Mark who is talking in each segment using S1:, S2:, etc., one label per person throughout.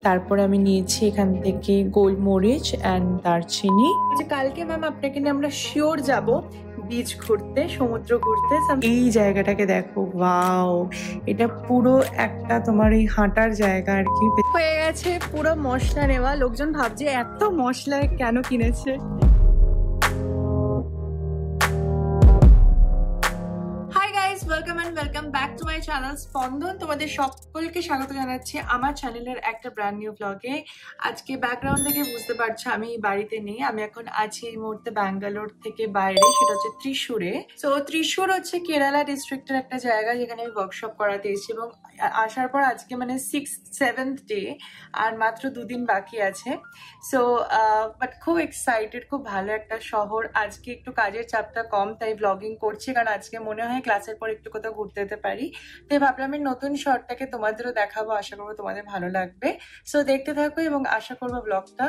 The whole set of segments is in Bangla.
S1: তারপরে আমি নিয়েছি এখান থেকে গোলমরিচ অ্যান্ড দারচিনি। কালকে ম্যাম আপনাকে নিয়ে আমরা শিওর যাব বিচ ঘুরতে, সমুদ্র ঘুরতে। এই জায়গাটাকে দেখো, ওয়াও, এটা পুরো একটা তোমার এই হাঁটার জায়গা আর কি। হয়ে গেছে পুরো মশলা নেওয়া। লোকজন ভাবছে এত মশলা কেন কিনেছে। Welcome back to my channel স্পন্দন। তোমাদের সকলকে স্বাগত জানাচ্ছি আমার চ্যানেলের একটা ব্র্যান্ড নিউ ব্লগে। আজকে ব্যাকগ্রাউন্ড থেকে বুঝতে পারছো আমি বাড়িতে নেই, আমি এখন আছি এই মুহূর্তে ব্যাঙ্গালোর থেকে বাইরে, সেটা হচ্ছে ত্রিশূরে। তো ত্রিশূর হচ্ছে কেরালা ডিস্ট্রিক্টের একটা জায়গা যেখানে আমি ওয়ার্কশপ করাতে এসেছি, এবং আসার পর আজকে মানে 6th-7th ডে, আর মাত্র 2 দিন বাকি আছে। সো বাট খুব এক্সাইটেড, খুব ভালো একটা শহর। আজকে একটু কাজের চাপটা কম, তাই ব্লগিং করছি, কারণ আজকে মনে হয় ক্লাসের পর একটু কোথাও ঘুরতে যেতে পারি। তাই ভাবলাম আমি নতুন শহরটাকে তোমাদেরও দেখাবো, আশা করবো তোমাদের ভালো লাগবে। সো দেখতে থাকো এবং আশা করবো ব্লগটা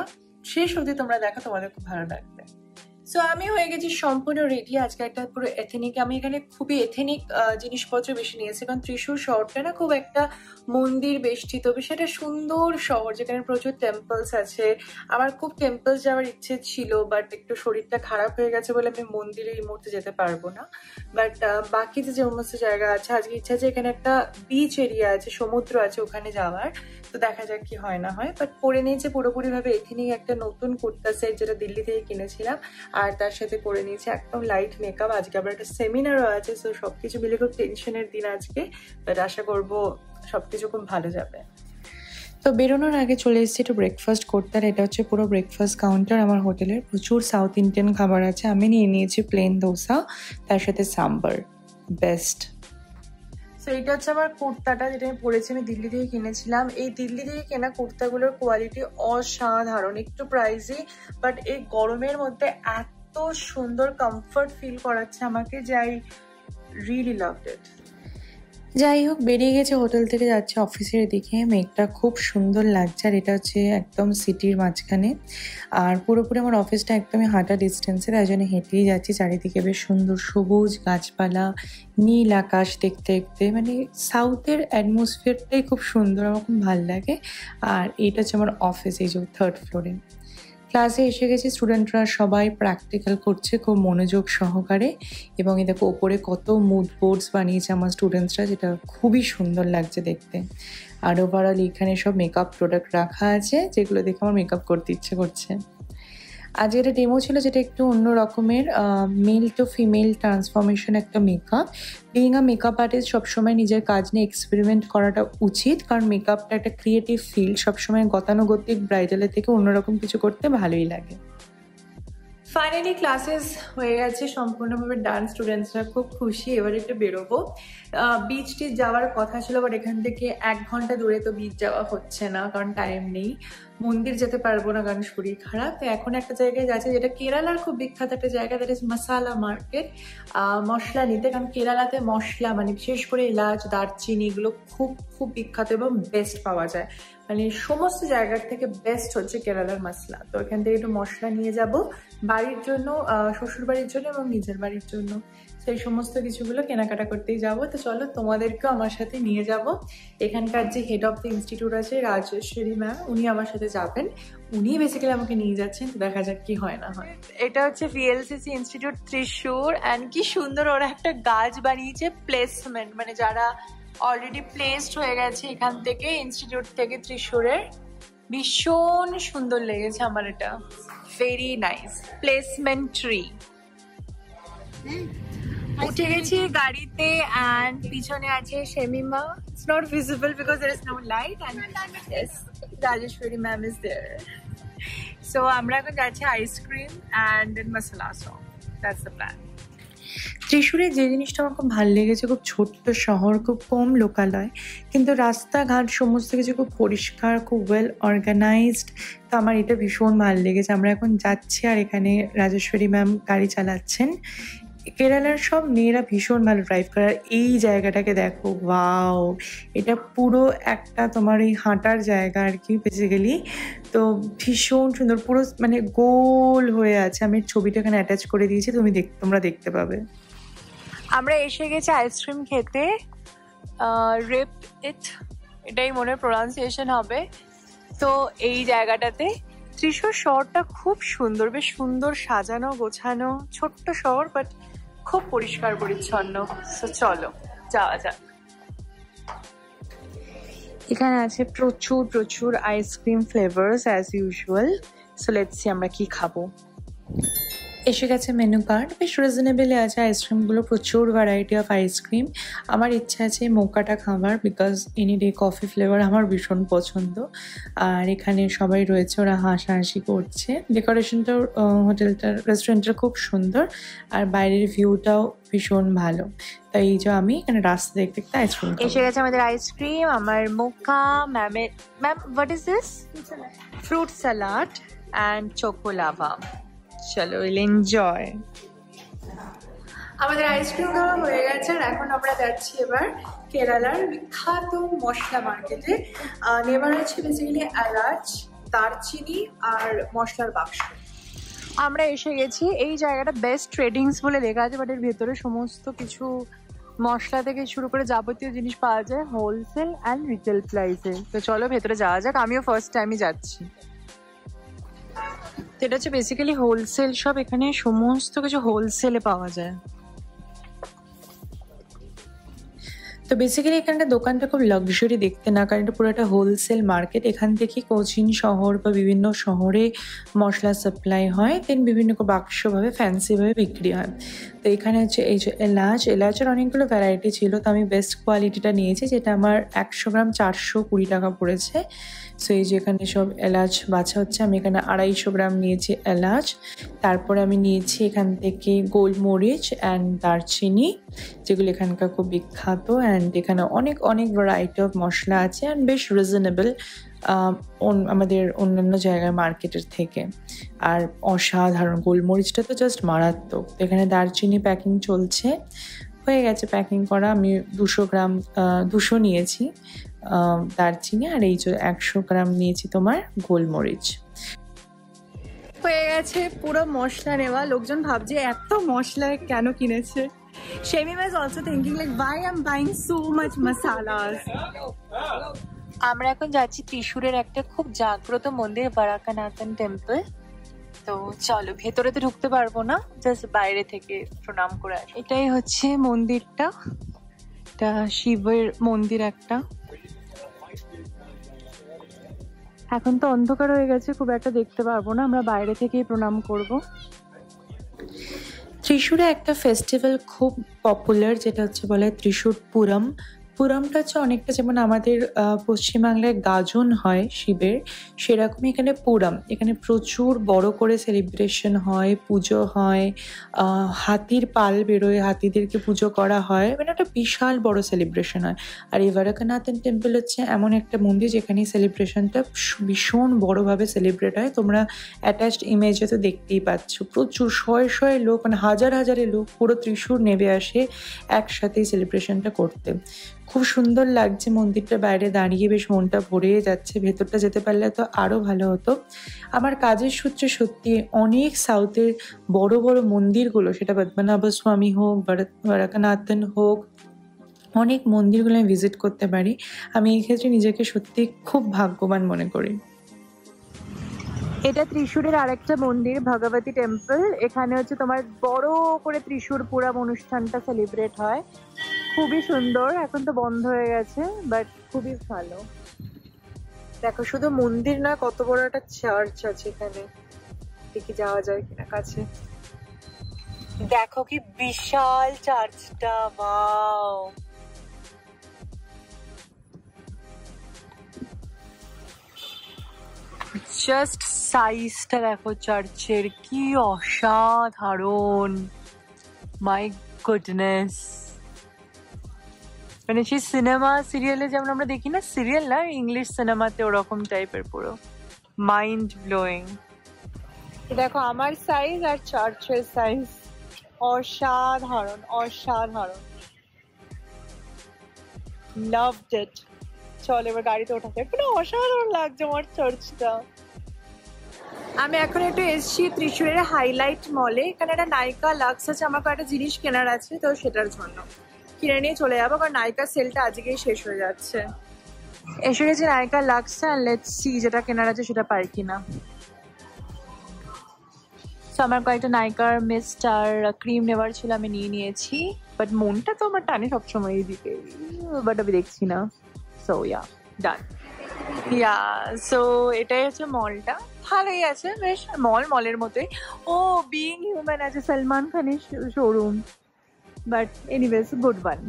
S1: শেষ অবধি তোমরা দেখো, তোমাদের খুব ভালো লাগবে। সো আমি হয়ে গেছি সম্পূর্ণ রেডি। আজকে একটা পুরো এথেনিক, আমি এখানে খুবই এথেনিক জিনিসপত্র বেশি নিয়েছি, কারণ ত্রিশূর শহরটা না খুব একটা মন্দির বেষ্টিত, বেশ একটা সুন্দর শহর যেখানে প্রচুর টেম্পলস আছে। আমার খুব টেম্পলস যাওয়ার ইচ্ছে ছিল, বাট একটু শরীরটা খারাপ হয়ে গেছে বলে আমি মন্দিরে এই মুহূর্তে যেতে পারবো না। বাট বাকি যে সমস্ত জায়গা আছে, আজকে ইচ্ছা আছে এখানে একটা বিচ এরিয়া আছে, সমুদ্র আছে, ওখানে যাওয়ার। তো দেখা যাক কি হয় না হয়। বাট পরে নিয়েছে পুরোপুরিভাবে এথেনিক একটা নতুন কুর্তা সেট, যেটা দিল্লি থেকে কিনেছিলাম, আর তার সাথে করে নিয়েছি একদম লাইট মেকআপ। আজকে আবার একটা সেমিনারও আছে, সো সবকিছু মিলে খুব টেনশনের দিন আজকে, বাট আশা করবো সবকিছু খুব ভালো যাবে। তো বেরোনোর আগে চলে এসেছি একটু ব্রেকফাস্ট করতে, আর এটা হচ্ছে পুরো ব্রেকফাস্ট কাউন্টার আমার হোটেলের। প্রচুর সাউথ ইন্ডিয়ান খাবার আছে। আমি নিয়ে নিয়েছি প্লেন দোসা, তার সাথে সাম্বার, বেস্ট। তো এটা হচ্ছে আমার কুর্তাটা, যেটা আমি পরেছি, আমি দিল্লি থেকে কিনেছিলাম। এই দিল্লি থেকে কেনা কুর্তাগুলোর কোয়ালিটি অসাধারণ, একটু প্রাইসি, বাট এই গরমের মধ্যে এত সুন্দর কমফর্ট ফিল করাচ্ছে আমাকে যে আই রিয়েলি লাভড ইট। যাই হোক, বেরিয়ে গেছে হোটেল থেকে, যাচ্ছে অফিসের দিকে। মেঘটা খুব সুন্দর লাগছে, আর এটা হচ্ছে একদম সিটির মাঝখানে, আর পুরোপুরি আমার অফিসটা একদমই হাঁটা ডিস্টেন্সে, তাই জন্য হেঁটেই যাচ্ছি। চারিদিকে বেশ সুন্দর সবুজ গাছপালা, নীল আকাশ দেখতে দেখতে, মানে সাউথের অ্যাটমসফিয়ারটাই খুব সুন্দর, আমার খুব ভালো লাগে। আর এইটা হচ্ছে আমার অফিস, এই যে 3rd ফ্লোরে। ক্লাসে এসে গেছি, স্টুডেন্টরা সবাই প্র্যাকটিক্যাল করছে খুব মনোযোগ সহকারে, এবং এই দেখো ওপরে কত মুড বোর্ডস বানিয়েছে আমার স্টুডেন্টসরা, যেটা খুবই সুন্দর লাগছে দেখতে। আর ওভারঅল এখানে সব মেকআপ প্রোডাক্ট রাখা আছে, যেগুলো দেখে আমার মেকআপ করতে ইচ্ছে করছে। আজ এটা ডেমো ছিল, যেটা একটু অন্য রকমের, মেল টু ফিমেল ট্রান্সফরমেশন একটা মেকআপ। বিইং আ মেকআপ আর্টিস্ট সবসময় নিজের কাজ নিয়ে এক্সপেরিমেন্ট করাটা উচিত, কারণ মেকআপটা একটা ক্রিয়েটিভ ফিল্ড। সবসময় গতানুগতিক ব্রাইডালের থেকে অন্যরকম কিছু করতে ভালোই লাগে। ফাইনালি ক্লাসেস হয়ে গেছে সম্পূর্ণভাবে ডান, স্টুডেন্টসরা খুব খুশি। এবার একটু বেরোবো, বিচটি যাওয়ার কথা ছিল, বাট এখান থেকে 1 ঘন্টা দূরে, তো বিচ যাওয়া হচ্ছে না কারণ টাইম নেই। মন্দির যেতে পারবো না কারণ শরীর খারাপ। তো এখন একটা জায়গায় যাচ্ছে, যেটা কেরালার খুব বিখ্যাত একটা জায়গা, দ্যাট ইজ মাসালা মার্কেট, মশলা নিতে। কারণ কেরালাতে মশলা মানে বিশেষ করে এলাচ, দারচিনি, এগুলো খুব খুব বিখ্যাত এবং বেস্ট পাওয়া যায়। মানে সমস্ত জায়গার থেকে বেস্ট হচ্ছে কেরালার মশলা। তো এখান থেকে একটু মশলা নিয়ে যাব বাড়ির জন্য, শ্বশুর বাড়ির জন্য এবং নিজের বাড়ির জন্য। সেই সমস্ত কিছুগুলো কেনাকাটা করতেই যাব। তো চলো তোমাদেরকেও আমার সাথে নিয়ে যাব। এখানকার যে হেড অফ দ্য ইনস্টিটিউট আছে, রাজেশ্বরী ম্যাম, উনি আমার সাথে যাবেন। উনি বেসিক্যালি আমাকে নিয়ে যাচ্ছেন, তো দেখা যাক কি হয় না হয়। এটা হচ্ছে ভিএলসিসি ইনস্টিটিউট ত্রিশূর, অ্যান্ড কি সুন্দর ওরা একটা গাছ বানিয়েছে, প্লেসমেন্ট, মানে যারা অলরেডি প্লেসড হয়ে গেছে এখান থেকে, ইনস্টিটিউট থেকে, ত্রিশূরের। ভীষণ সুন্দর লেগেছে আমার এটা, ভেরি নাইস প্লেসমেন্ট ট্রি। উঠে গেছি গাড়িতে, অ্যান্ড পিছনে আছে Shemima. It's not visible because there is no light, and yes, Rajeshwari ma'am is there. So আমরা এখন যাচ্ছি ice cream and then masala shop, that's the plan. ত্রিশূরের যে জিনিসটা আমার খুব ভালো লেগেছে, খুব ছোট্ট শহর, খুব কম লোকালয়, কিন্তু রাস্তাঘাট সমস্ত কিছু খুব পরিষ্কার, খুব ওয়েল অর্গানাইজড। তো আমার এটা ভীষণ ভালো লেগেছে। আমরা এখন যাচ্ছি, আর এখানে রাজেশ্বরী ম্যাম গাড়ি চালাচ্ছেন। কেরালার সব মেয়েরা ভীষণ ভালো ড্রাইভ করে। আর এই জায়গাটাকে দেখো, ওয়াও, এটা পুরো একটা তোমার এই হাঁটার জায়গা আর কি বেসিক্যালি। তো ভীষণ সুন্দর, পুরো মানে গোল হয়ে আছে। আমি ছবিটা এখানে অ্যাটাচ করে দিয়েছি, তোমরা দেখতে পাবে। আমরা এসে গেছি আইসক্রিম খেতে, রেপ ইট, এটাই মনে প্রনাউন্সিয়েশন হবে। তো এই জায়গাটাতে ত্রিশূর শহরটা খুব সুন্দর, বেশ সুন্দর সাজানো গোছানো, ছোট্ট শহর বাট খুব পরিষ্কার পরিচ্ছন্ন। তো চলো যাওয়া যাক। এখানে আছে প্রচুর প্রচুর ice cream flavours as usual. So let's see আমরা কি খাবো। এসে গেছে মেনু কার্ড, বেশ রিজনেবলে আছে আইসক্রিমগুলো, প্রচুর ভ্যারাইটি অফ আইসক্রিম। আমার ইচ্ছা আছে মোকাটা খাবার, because any day coffee flavour আমার ভীষণ পছন্দ। আর এখানে সবাই রয়েছে, ওরা হাসাহাসি করছে। ডেকোরেশনটাও হোটেলটার রেস্টুরেন্টটা খুব সুন্দর, আর বাইরের ভিউটাও ভীষণ ভালো। তাই এই যে আমি এখানে রাস্তা দেখতে দেখতে আইসক্রিম এসে গেছে আমাদের আইসক্রিম, আমার mocha, ma'am what is this? Fruit salad and choco lava. চলো উইল এনজয়। আমাদের আইসক্রিম খাওয়া হয়ে গেছে, আর এখন আমরা যাচ্ছি এবার কেরালার বিখ্যাত মশলা মার্কেটে। নেবার আছে বেসিক্যালি এলাচ, দারচিনি আর মশলার বাক্স। আমরা এসে গেছি, এই জায়গাটা বেস্ট ট্রেডিংস বলে লেখা আছে, বাট এর ভেতরে সমস্ত কিছু মশলা থেকে শুরু করে যাবতীয় জিনিস পাওয়া যায় হোলসেল অ্যান্ড রিটেল প্রাইসে। তো চলো ভেতরে যাওয়া যাক, আমিও ফার্স্ট টাইমই যাচ্ছি। এটা হচ্ছে বেসিক্যালি হোলসেল শপ, এখানে সমস্ত কিছু হোলসেলে পাওয়া যায়। তো বেসিক্যালি এখানকার দোকানটা খুব লাক্সারি দেখতে না, কারণ এটা পুরো একটা হোলসেল মার্কেট। এখান থেকে কোচিন শহর বা বিভিন্ন শহরে মশলা সাপ্লাই হয়, দেন বিভিন্ন বাক্সভাবে ফ্যান্সিভাবে বিক্রি হয়। তো এখানে হচ্ছে এই যে এলাচের অনেকগুলো ভ্যারাইটি ছিল, তো আমি বেস্ট কোয়ালিটিটা নিয়েছি, যেটা আমার 100 গ্রাম 420 টাকা পড়েছে। সো এই যে এখানে সব এলাচ বাছা হচ্ছে, আমি এখানে 250 গ্রাম নিয়েছি এলাচ। তারপরে আমি নিয়েছি এখান থেকে গোলমরিচ অ্যান্ড দারচিনি, যেগুলো এখানকার খুব বিখ্যাত। অ্যান্ড এখানে অনেক অনেক ভ্যারাইটি অফ মশলা আছে, অ্যান্ড বেশ রিজনেবল আমাদের অন্যান্য জায়গার মার্কেটের থেকে। আর অসাধারণ, গোলমরিচটা তো জাস্ট মারাত্মক। এখানে দারচিনি প্যাকিং চলছে, হয়ে গেছে প্যাকিং করা। আমি 200 নিয়েছি দারচিনি, আর এই যে 100 গ্রাম নিয়েছি তোমার গোলমরিচ। হয়ে গেছে পুরো মশলা নেওয়া। লোকজন ভাবছে এত মশলা কেন কিনেছে। Shamima is also thinking like why I'm buying so much masalas. আমরা এখন যাচ্ছি ত্রিশূরের একটা খুব জাগ্রত মন্দির, ভারাকানাথন টেম্পল। তো চলো, ভেতরে তো ঢুকতে পারবো না, জাস্ট বাইরে থেকে প্রণাম করে আসি। এটাই হচ্ছে মন্দিরটা, এটা শিবের মন্দির একটা। এখন তো অন্ধকার হয়ে গেছে, খুব একটা দেখতে পারবো না, আমরা বাইরে থেকেই প্রণাম করব। ত্রিশূরে একটা ফেস্টিভ্যাল খুব পপুলার, যেটা হচ্ছে বলে ত্রিশূর পুরম। পুরমটা হচ্ছে অনেকটা যেমন আমাদের পশ্চিমবাংলায় গাজন হয় শিবের, সেরকমই এখানে পুরম। এখানে প্রচুর বড় করে সেলিব্রেশন হয়, পুজো হয়, হাতির পাল বেরোয়, হাতিদেরকে পুজো করা হয়, মানে একটা বিশাল বড় সেলিব্রেশন হয়। আর এই ভারাকানাথন টেম্পল হচ্ছে এমন একটা মন্দির যেখানে সেলিব্রেশনটা ভীষণ বড়োভাবে সেলিব্রেট হয়। তোমরা অ্যাটাচড ইমেজে তো দেখতেই পাচ্ছ, প্রচুর শয়ে শয়ে লোক, মানে হাজার হাজারে লোক পুরো ত্রিশূর নেমে আসে একসাথেই সেলিব্রেশনটা করতে। খুব সুন্দর লাগছে মন্দিরটা, বাইরে দাঁড়িয়ে বেশ মনটা ভরে যাচ্ছে। ভেতরটা যেতে পারলে তো আরও ভালো হতো। আমার কাজের সূত্রে সত্যি অনেক সাউথের বড় বড় মন্দিরগুলো, সেটা পদ্মনাভ স্বামী হোক, ভারাকানাথন হোক, অনেক মন্দিরগুলো আমি ভিজিট করতে পারি। আমি এই ক্ষেত্রে নিজেকে সত্যি খুব ভাগ্যবান মনে করি। এটা ত্রিশূরের আরেকটা মন্দির, ভগবতী টেম্পল। এখানে হচ্ছে তোমার বড় করে ত্রিশূর পুরাম অনুষ্ঠানটা সেলিব্রেট হয়, খুবই সুন্দর। এখন তো বন্ধ হয়ে গেছে, বাট খুবই ভালো। দেখো শুধু মন্দির না, কত বড় একটা চার্চ আছে এখানে, দেখি যাওয়া যায় কিনা কাছে। দেখো কি বিশাল চার্চটা, ওয়াও। জাস্ট সাইজটা দেখো চার্চের, কি অসাধারণ, মাই গুডনেস। মানে সেই সিনেমা সিরিয়ালে যেমন আমরা দেখি না, সিরিয়াল না, ইংলিশ সিনেমাতে ওরকম টাইপের, পুরো মাইন্ড ব্লোয়িং। দেখো আমার সাইজ আর চার্চের সাইজ, অসাধারণ অসাধারণ, লাভড ইট। চল এবার গাড়িতে ওঠাতে, পুরো অসাধারণ লাগছে আমার চার্চটা। আমি এখন একটু এসছি ত্রিশূরের হাইলাইট মলে। এখানে একটা নাইকা লাক্স আছে, আমার কয়েকটা জিনিস কেনার আছে, তো সেটার জন্য কিনে নিয়ে চলে যাবো, কারণ নাইকা সেলটা আজকেই শেষ হয়ে যাচ্ছে। এসে গেছে নায়িকা লাক্সা, লেটস সি যেটা কেনার আছে সেটা পাই কিনা। তো আমার কয়েকটা নায়িকার মিস্ট আর ক্রিম নেওয়ার ছিল, আমি নিয়ে নিয়েছি। বাট মনটা তো আমার টানে সবসময় দিকে, বাট আমি দেখছি না। সো ইয়া, ডান। ইয়া, সো এটাই হচ্ছে মলটা। ভালোই আছে বেশ, মলের মতোই। ও, বিইং হিউম্যান আছে সলমান খানের showroom, but anyways good one.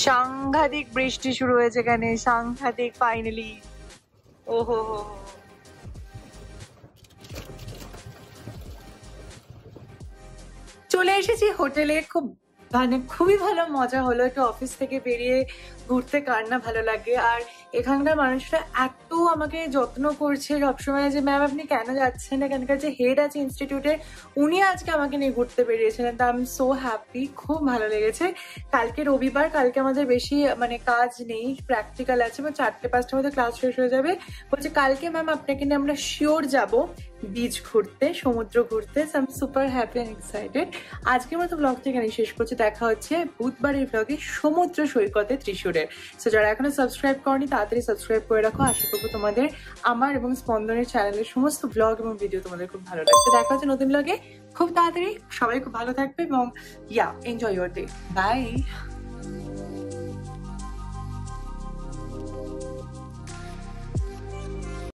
S1: সাংঘাতিক বৃষ্টি শুরু হয়েছে এখানে, সাংঘাতিক ফাইনালি। ওহো হো, চলে এসেছি হোটেলে। খুবই ভালো মজা হলো। একটু অফিস থেকে বেরিয়ে ঘুরতে কার না ভালো লাগে। আর এখানকার মানুষরা এত আমাকে যত্ন করছে সবসময় যে ম্যাম আপনি কেন যাচ্ছেন। এখানকার যে হেড আছে ইনস্টিটিউটের, উনি আজকে আমাকে নিয়ে ঘুরতে বেরিয়েছিলেন। তা আমি সো হ্যাপি, খুব ভালো লেগেছে। কালকে রবিবার, কালকে আমাদের বেশি কাজ নেই, প্র্যাকটিক্যাল আছে, বা 4টে-5টার মধ্যে ক্লাস শেষ হয়ে যাবে। বলছে কালকে ম্যাম আপনাকে নিয়ে আমরা শিওর যাব বিচ ঘুরতে, সমুদ্র ঘুরতে। So I am super happy and excited. আজকের মতো ব্লগটা এখানে শেষ করছি। দেখা হচ্ছে বুধবারের ব্লগে সমুদ্র সৈকতে ত্রিশূরের। সো যারা এখনো সাবস্ক্রাইব করনি তাড়াতাড়ি সাবস্ক্রাইব করে রাখো। আশা করবো তোমাদের আমার এবং স্পন্দনের চ্যানেলের সমস্ত ব্লগ এবং ভিডিও তোমাদের খুব ভালো লাগবে। দেখা হচ্ছে নতুন ব্লগে খুব তাড়াতাড়ি। সবাই খুব ভালো থাকবে এবং ইয়া, এনজয় ইউর ডে। বাই।